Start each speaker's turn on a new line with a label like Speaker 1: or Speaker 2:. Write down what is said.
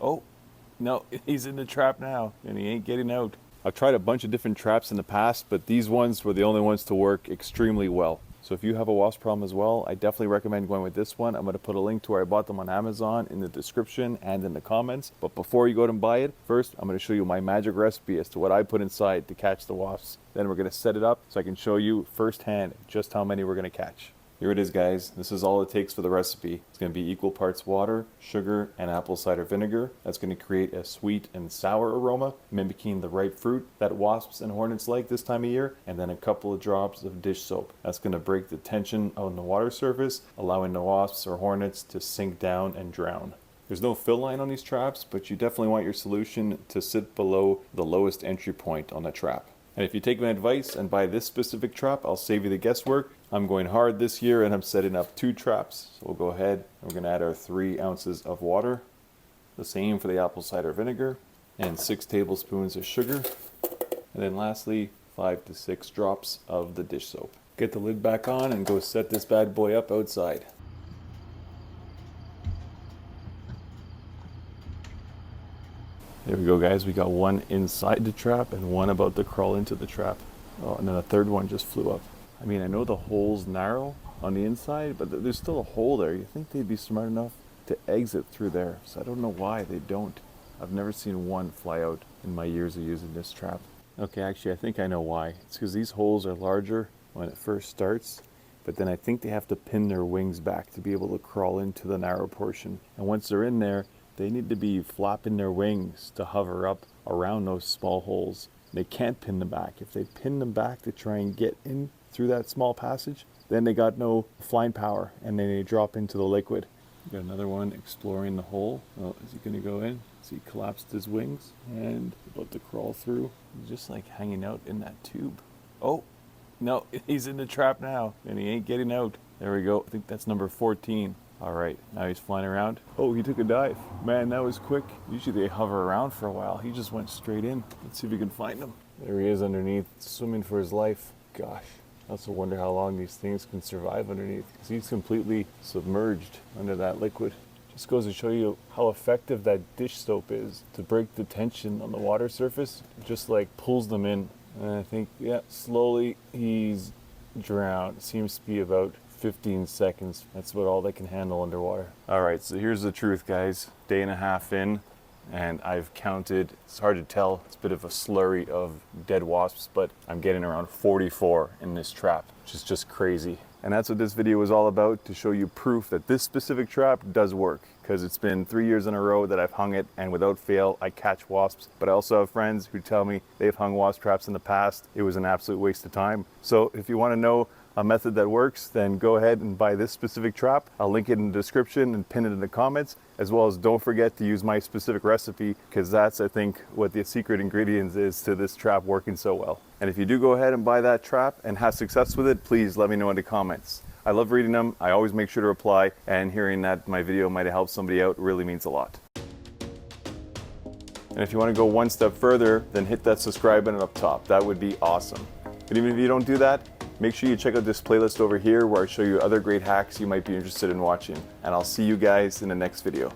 Speaker 1: Oh, no, he's in the trap now and he ain't getting out. I've tried a bunch of different traps in the past, but these ones were the only ones to work extremely well. So if you have a wasp problem as well, I definitely recommend going with this one. I'm going to put a link to where I bought them on Amazon in the description and in the comments. But before you go and buy it, first I'm going to show you my magic recipe as to what I put inside to catch the wasps. Then we're going to set it up so I can show you firsthand just how many we're going to catch. Here it is, guys. This is all it takes for the recipe. It's going to be equal parts water, sugar, and apple cider vinegar. That's going to create a sweet and sour aroma, mimicking the ripe fruit that wasps and hornets like this time of year, and then a couple of drops of dish soap. That's going to break the tension on the water surface, allowing the wasps or hornets to sink down and drown. There's no fill line on these traps, but you definitely want your solution to sit below the lowest entry point on the trap. And if you take my advice and buy this specific trap, I'll save you the guesswork. I'm going hard this year and I'm setting up 2 traps. So we'll go ahead and we're going to add our 3 ounces of water, the same for the apple cider vinegar, and 6 tablespoons of sugar. And then lastly, 5 to 6 drops of the dish soap. Get the lid back on and go set this bad boy up outside. There we go, guys. We got one inside the trap and one about to crawl into the trap. Oh, and then a third one just flew up. I mean, I know the hole's narrow on the inside, but there's still a hole there. You think they'd be smart enough to exit through there. So I don't know why they don't. I've never seen one fly out in my years of using this trap. Okay, actually, I think I know why. It's because these holes are larger when it first starts, but then I think they have to pin their wings back to be able to crawl into the narrow portion. And once they're in there, they need to be flapping their wings to hover up around those small holes. They can't pin them back. If they pin them back to try and get in through that small passage, then they got no flying power and then they drop into the liquid. Got another one exploring the hole. Oh, is he gonna go in? So he collapsed his wings and about to crawl through. He's just like hanging out in that tube. Oh, no, he's in the trap now and he ain't getting out. There we go. I think that's number 14. All right, now he's flying around. Oh, he took a dive. Man, that was quick. Usually they hover around for a while. He just went straight in. Let's see if we can find him. There he is underneath, swimming for his life. Gosh, I also wonder how long these things can survive underneath, because he's completely submerged under that liquid. Just goes to show you how effective that dish soap is to break the tension on the water surface. It just like pulls them in. And I think, yeah, slowly he's drowned. It seems to be about 15 seconds. That's about all they can handle underwater. All right, so here's the truth, guys. Day and a half in, and I've counted, it's hard to tell, it's a bit of a slurry of dead wasps, but I'm getting around 44 in this trap, which is just crazy. And that's what this video was all about, to show you proof that this specific trap does work, because it's been 3 years in a row that I've hung it, and without fail, I catch wasps. But I also have friends who tell me they've hung wasp traps in the past. It was an absolute waste of time. So if you want to know a method that works, then go ahead and buy this specific trap. I'll link it in the description and pin it in the comments, as well as don't forget to use my specific recipe, because that's, I think, what the secret ingredients is to this trap working so well. And if you do go ahead and buy that trap and have success with it, please let me know in the comments. I love reading them. I always make sure to reply, and hearing that my video might have helped somebody out really means a lot. And if you want to go one step further, then hit that subscribe button up top. That would be awesome. But even if you don't do that, make sure you check out this playlist over here where I show you other great hacks you might be interested in watching. And I'll see you guys in the next video.